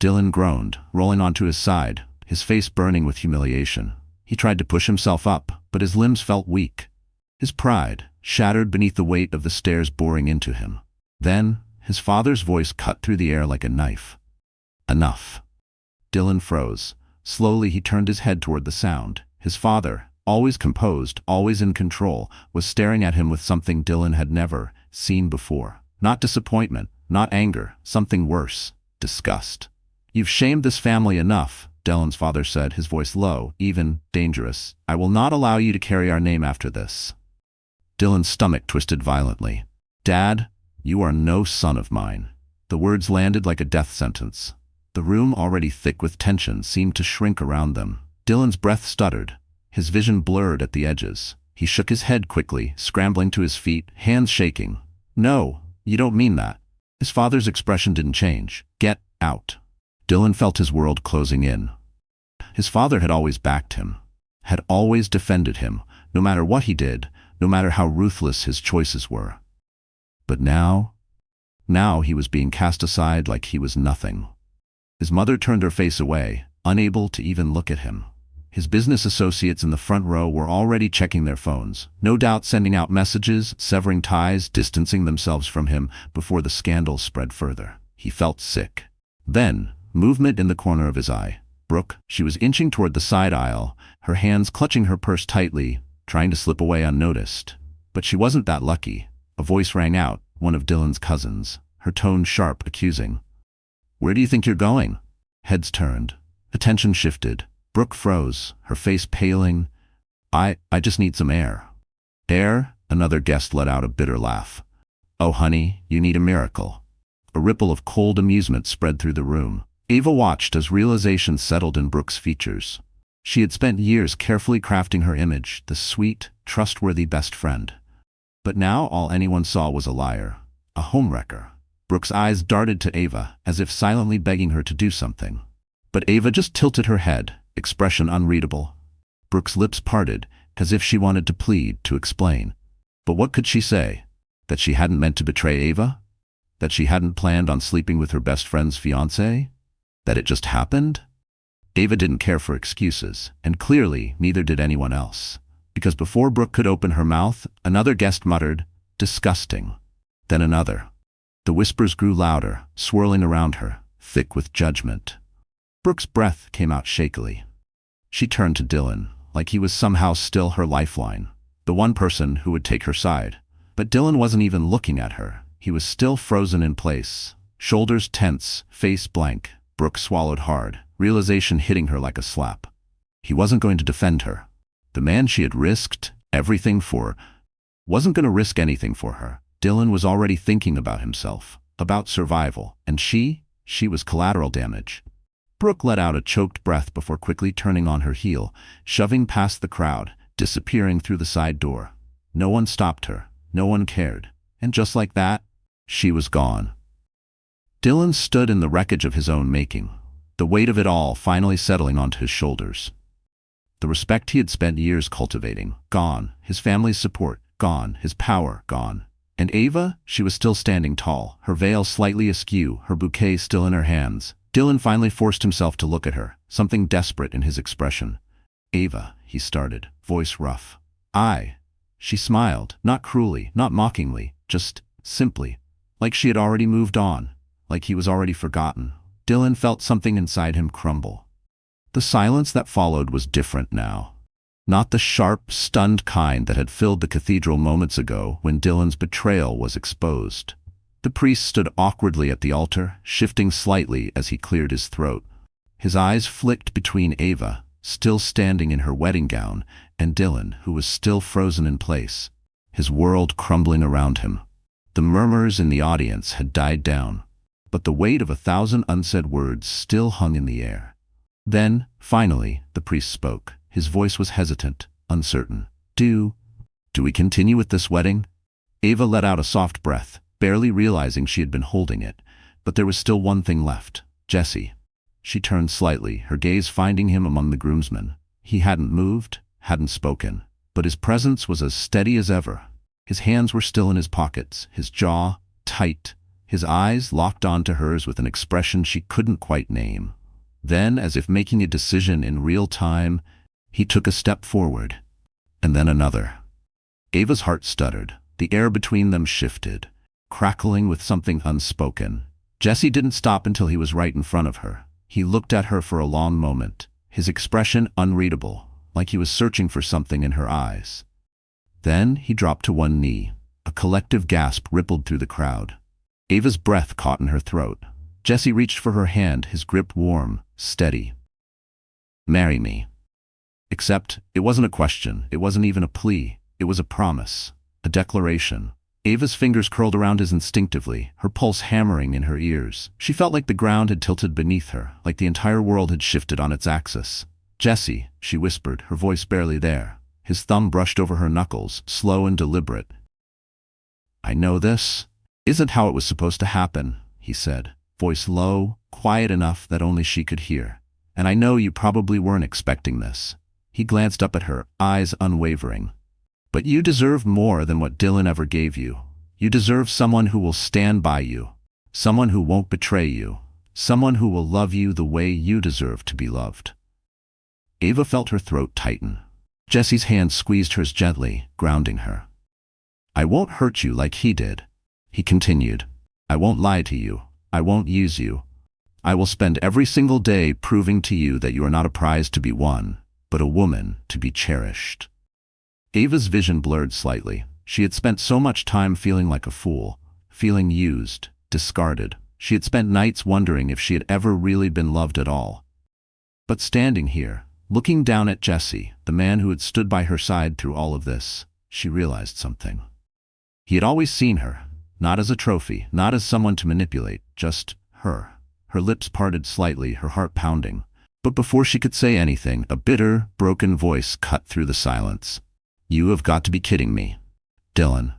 Dylan groaned, rolling onto his side, his face burning with humiliation. He tried to push himself up, but his limbs felt weak. His pride, shattered beneath the weight of the stairs boring into him. Then, his father's voice cut through the air like a knife. Enough. Dylan froze. Slowly he turned his head toward the sound. His father, always composed, always in control, was staring at him with something Dylan had never seen before. Not disappointment, not anger, something worse, disgust. You've shamed this family enough, Dylan's father said, his voice low, even, dangerous. I will not allow you to carry our name after this. Dylan's stomach twisted violently. Dad, you are no son of mine. The words landed like a death sentence. The room, already thick with tension, seemed to shrink around them. Dylan's breath stuttered. His vision blurred at the edges. He shook his head quickly, scrambling to his feet, hands shaking. No, you don't mean that. His father's expression didn't change. Get out. Dylan felt his world closing in. His father had always backed him, had always defended him, no matter what he did, no matter how ruthless his choices were. But now he was being cast aside like he was nothing. His mother turned her face away, unable to even look at him. His business associates in the front row were already checking their phones, no doubt sending out messages, severing ties, distancing themselves from him before the scandal spread further. He felt sick. Then, movement in the corner of his eye. Brooke, she was inching toward the side aisle, her hands clutching her purse tightly, trying to slip away unnoticed. But she wasn't that lucky. A voice rang out, one of Dylan's cousins, her tone sharp, accusing. "Where do you think you're going?" Heads turned. Attention shifted. Brooke froze, her face paling. I just need some air." "Air?" Another guest let out a bitter laugh. "Oh, honey, you need a miracle." A ripple of cold amusement spread through the room. Ava watched as realization settled in Brooke's features. She had spent years carefully crafting her image, the sweet, trustworthy best friend. But now all anyone saw was a liar, a homewrecker. Brooke's eyes darted to Ava, as if silently begging her to do something. But Ava just tilted her head, expression unreadable. Brooke's lips parted, as if she wanted to plead, to explain. But what could she say? That she hadn't meant to betray Ava? That she hadn't planned on sleeping with her best friend's fiancé? That it just happened? Ava didn't care for excuses, and clearly neither did anyone else. Because before Brooke could open her mouth, another guest muttered, "Disgusting." Then another. The whispers grew louder, swirling around her, thick with judgment. Brooke's breath came out shakily. She turned to Dylan, like he was somehow still her lifeline, the one person who would take her side. But Dylan wasn't even looking at her. He was still frozen in place, shoulders tense, face blank. Brooke swallowed hard, realization hitting her like a slap. He wasn't going to defend her. The man she had risked everything for wasn't going to risk anything for her. Dylan was already thinking about himself, about survival, and she was collateral damage. Brooke let out a choked breath before quickly turning on her heel, shoving past the crowd, disappearing through the side door. No one stopped her, no one cared, and just like that, she was gone. Dylan stood in the wreckage of his own making, the weight of it all finally settling onto his shoulders. The respect he had spent years cultivating, gone, his family's support, gone, his power, gone. And Ava, she was still standing tall, her veil slightly askew, her bouquet still in her hands. Dylan finally forced himself to look at her, something desperate in his expression. "Ava," he started, voice rough. She smiled, not cruelly, not mockingly, just simply, like she had already moved on, like he was already forgotten. Dylan felt something inside him crumble. The silence that followed was different now. Not the sharp, stunned kind that had filled the cathedral moments ago when Dylan's betrayal was exposed. The priest stood awkwardly at the altar, shifting slightly as he cleared his throat. His eyes flicked between Ava, still standing in her wedding gown, and Dylan, who was still frozen in place, his world crumbling around him. The murmurs in the audience had died down, but the weight of 1,000 unsaid words still hung in the air. Then, finally, the priest spoke. His voice was hesitant, uncertain. Do we continue with this wedding?" Ava let out a soft breath, barely realizing she had been holding it, but there was still one thing left. Jesse. She turned slightly, her gaze finding him among the groomsmen. He hadn't moved, hadn't spoken, but his presence was as steady as ever. His hands were still in his pockets, his jaw tight, his eyes locked onto hers with an expression she couldn't quite name. Then, as if making a decision in real time, he took a step forward, and then another. Ava's heart stuttered. The air between them shifted, crackling with something unspoken. Jesse didn't stop until he was right in front of her. He looked at her for a long moment, his expression unreadable, like he was searching for something in her eyes. Then he dropped to one knee. A collective gasp rippled through the crowd. Ava's breath caught in her throat. Jesse reached for her hand, his grip warm, steady. "Marry me." Except, it wasn't a question, it wasn't even a plea, it was a promise, a declaration. Ava's fingers curled around his instinctively, her pulse hammering in her ears. She felt like the ground had tilted beneath her, like the entire world had shifted on its axis. "Jesse," she whispered, her voice barely there. His thumb brushed over her knuckles, slow and deliberate. "I know this." Isn't how it was supposed to happen, he said, voice low, quiet enough that only she could hear. And I know you probably weren't expecting this. He glanced up at her, eyes unwavering. But you deserve more than what Dylan ever gave you. You deserve someone who will stand by you, someone who won't betray you, someone who will love you the way you deserve to be loved. Ava felt her throat tighten. Jesse's hand squeezed hers gently, grounding her. I won't hurt you like he did, he continued. I won't lie to you. I won't use you. I will spend every single day proving to you that you are not a prize to be won, but a woman to be cherished. Ava's vision blurred slightly. She had spent so much time feeling like a fool, feeling used, discarded. She had spent nights wondering if she had ever really been loved at all. But standing here, looking down at Jesse, the man who had stood by her side through all of this, she realized something. He had always seen her, not as a trophy, not as someone to manipulate, just her. Her lips parted slightly, her heart pounding. But before she could say anything, a bitter, broken voice cut through the silence. You have got to be kidding me. Dylan.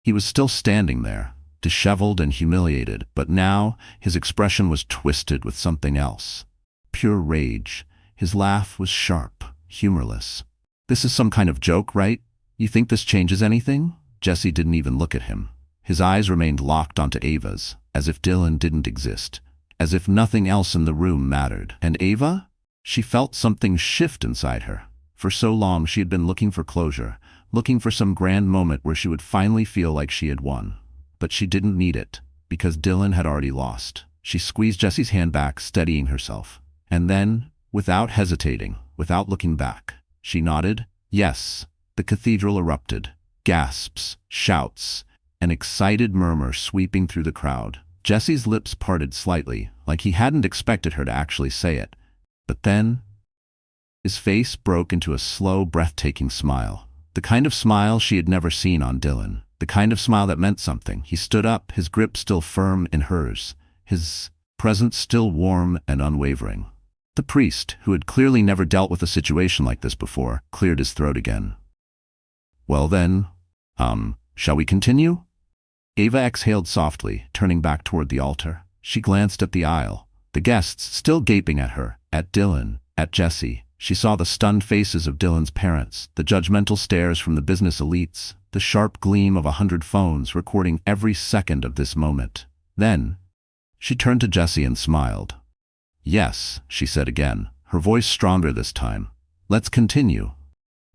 He was still standing there, disheveled and humiliated, but now his expression was twisted with something else. Pure rage. His laugh was sharp, humorless. This is some kind of joke, right? You think this changes anything? Jesse didn't even look at him. His eyes remained locked onto Ava's, as if Dylan didn't exist, as if nothing else in the room mattered. And Ava? She felt something shift inside her. For so long she had been looking for closure, looking for some grand moment where she would finally feel like she had won. But she didn't need it, because Dylan had already lost. She squeezed Jesse's hand back, steadying herself. And then, without hesitating, without looking back, she nodded. Yes. The cathedral erupted. Gasps, shouts, an excited murmur sweeping through the crowd. Jesse's lips parted slightly, like he hadn't expected her to actually say it. But then, his face broke into a slow, breathtaking smile. The kind of smile she had never seen on Dylan. The kind of smile that meant something. He stood up, his grip still firm in hers, his presence still warm and unwavering. The priest, who had clearly never dealt with a situation like this before, cleared his throat again. Well then, shall we continue? Ava exhaled softly, turning back toward the altar. She glanced at the aisle, the guests still gaping at her, at Dylan, at Jesse. She saw the stunned faces of Dylan's parents, the judgmental stares from the business elites, the sharp gleam of 100 phones recording every second of this moment. Then, she turned to Jesse and smiled. Yes, she said again, her voice stronger this time. Let's continue.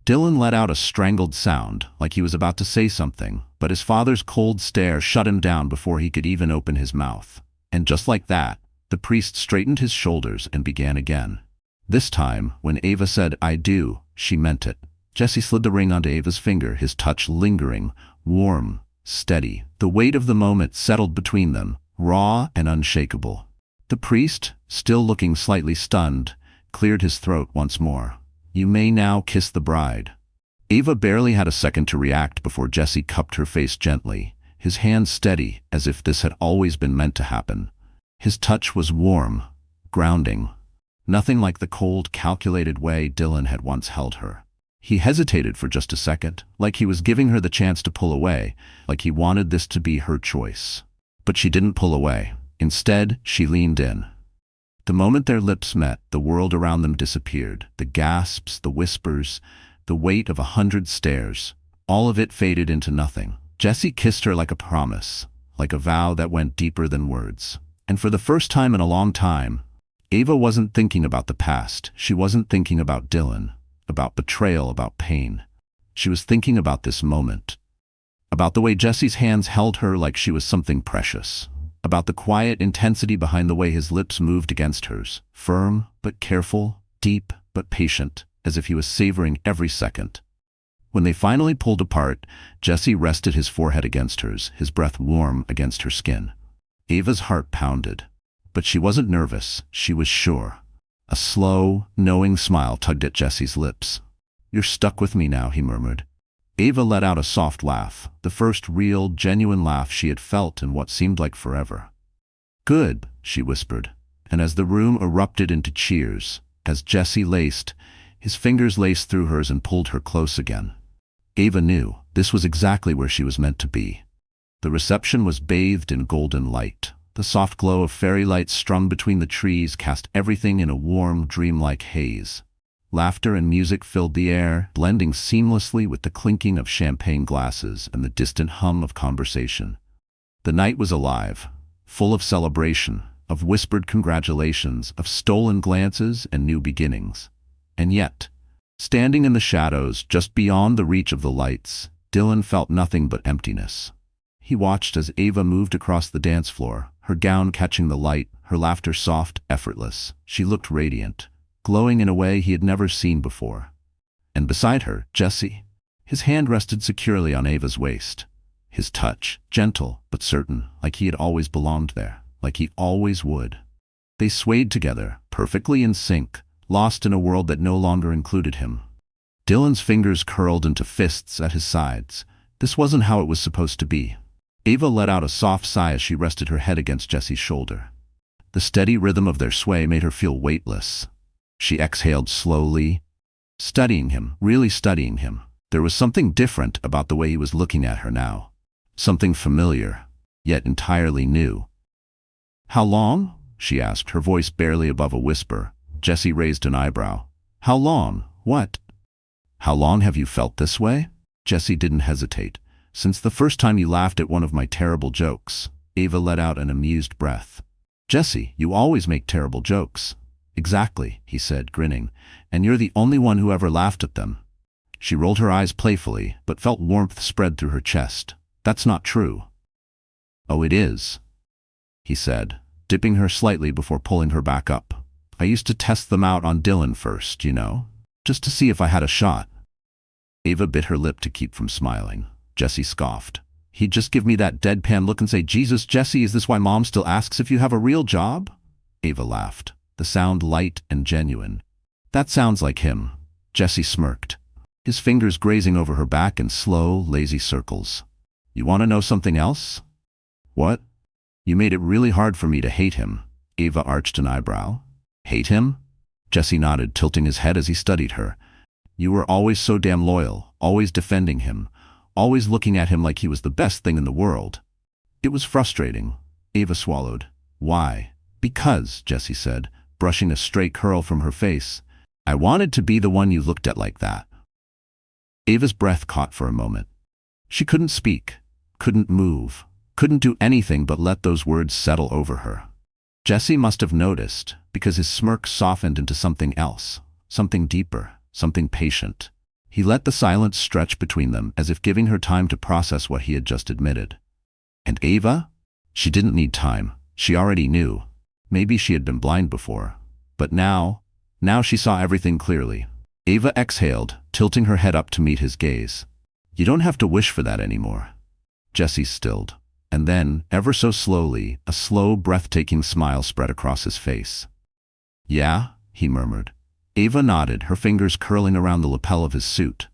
Dylan let out a strangled sound, like he was about to say something, but his father's cold stare shut him down before he could even open his mouth. And just like that, the priest straightened his shoulders and began again. This time, when Ava said, I do, she meant it. Jesse slid the ring onto Ava's finger, his touch lingering, warm, steady. The weight of the moment settled between them, raw and unshakable. The priest, still looking slightly stunned, cleared his throat once more. You may now kiss the bride. Ava barely had a second to react before Jesse cupped her face gently, his hand steady as if this had always been meant to happen. His touch was warm, grounding. Nothing like the cold, calculated way Dylan had once held her. He hesitated for just a second, like he was giving her the chance to pull away, like he wanted this to be her choice. But she didn't pull away. Instead, she leaned in. The moment their lips met, the world around them disappeared. The gasps, the whispers, the weight of 100 stares, all of it faded into nothing. Jesse kissed her like a promise, like a vow that went deeper than words. And for the first time in a long time, Ava wasn't thinking about the past. She wasn't thinking about Dylan, about betrayal, about pain. She was thinking about this moment, about the way Jesse's hands held her like she was something precious, about the quiet intensity behind the way his lips moved against hers, firm but careful, deep but patient, as if he was savoring every second. When they finally pulled apart, Jesse rested his forehead against hers, his breath warm against her skin. Ava's heart pounded. But she wasn't nervous, she was sure. A slow, knowing smile tugged at Jesse's lips. You're stuck with me now, he murmured. Ava let out a soft laugh, the first real, genuine laugh she had felt in what seemed like forever. Good, she whispered, and as the room erupted into cheers, as Jesse his fingers laced through hers and pulled her close again. Ava knew this was exactly where she was meant to be. The reception was bathed in golden light. The soft glow of fairy lights strung between the trees cast everything in a warm, dreamlike haze. Laughter and music filled the air, blending seamlessly with the clinking of champagne glasses and the distant hum of conversation. The night was alive, full of celebration, of whispered congratulations, of stolen glances and new beginnings. And yet, standing in the shadows just beyond the reach of the lights, Dylan felt nothing but emptiness. He watched as Ava moved across the dance floor, her gown catching the light, her laughter soft, effortless. She looked radiant, glowing in a way he had never seen before. And beside her, Jesse. His hand rested securely on Ava's waist. His touch, gentle but certain, like he had always belonged there, like he always would. They swayed together, perfectly in sync, lost in a world that no longer included him. Dylan's fingers curled into fists at his sides. This wasn't how it was supposed to be. Ava let out a soft sigh as she rested her head against Jesse's shoulder. The steady rhythm of their sway made her feel weightless. She exhaled slowly, studying him, really studying him. There was something different about the way he was looking at her now. Something familiar, yet entirely new. "How long?" she asked, her voice barely above a whisper. Jesse raised an eyebrow. "How long? What?" "How long have you felt this way?" Jesse didn't hesitate. "Since the first time you laughed at one of my terrible jokes." Ava let out an amused breath. "Jesse, you always make terrible jokes." "Exactly," he said, grinning, "and you're the only one who ever laughed at them." She rolled her eyes playfully, but felt warmth spread through her chest. "That's not true." "Oh, it is," he said, dipping her slightly before pulling her back up. "I used to test them out on Dylan first, you know, just to see if I had a shot." Ava bit her lip to keep from smiling. Jesse scoffed. "He'd just give me that deadpan look and say, 'Jesus, Jesse, is this why Mom still asks if you have a real job?'" Ava laughed, the sound light and genuine. "That sounds like him." Jesse smirked, his fingers grazing over her back in slow, lazy circles. "You want to know something else?" "What?" "You made it really hard for me to hate him." Ava arched an eyebrow. "Hate him?" Jesse nodded, tilting his head as he studied her. "You were always so damn loyal, always defending him, always looking at him like he was the best thing in the world." "It was frustrating." Ava swallowed. "Why?" "Because," Jesse said, brushing a stray curl from her face, "I wanted to be the one you looked at like that." Ava's breath caught for a moment. She couldn't speak, couldn't move, couldn't do anything but let those words settle over her. Jesse must have noticed, because his smirk softened into something else, something deeper, something patient. He let the silence stretch between them as if giving her time to process what he had just admitted. And Ava? She didn't need time. She already knew. Maybe she had been blind before. But now she saw everything clearly. Ava exhaled, tilting her head up to meet his gaze. "You don't have to wish for that anymore." Jesse stilled. And then, ever so slowly, a slow, breathtaking smile spread across his face. "Yeah?" he murmured. Ava nodded, her fingers curling around the lapel of his suit.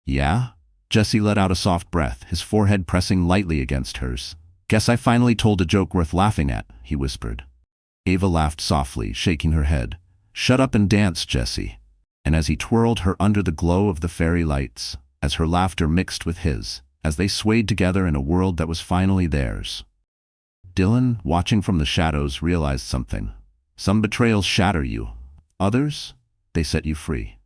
"Yeah?" Jesse let out a soft breath, his forehead pressing lightly against hers. "Guess I finally told a joke worth laughing at," he whispered. Ava laughed softly, shaking her head. "Shut up and dance, Jesse." And as he twirled her under the glow of the fairy lights, as her laughter mixed with his, as they swayed together in a world that was finally theirs. Dylan, watching from the shadows, realized something. Some betrayals shatter you. Others, they set you free.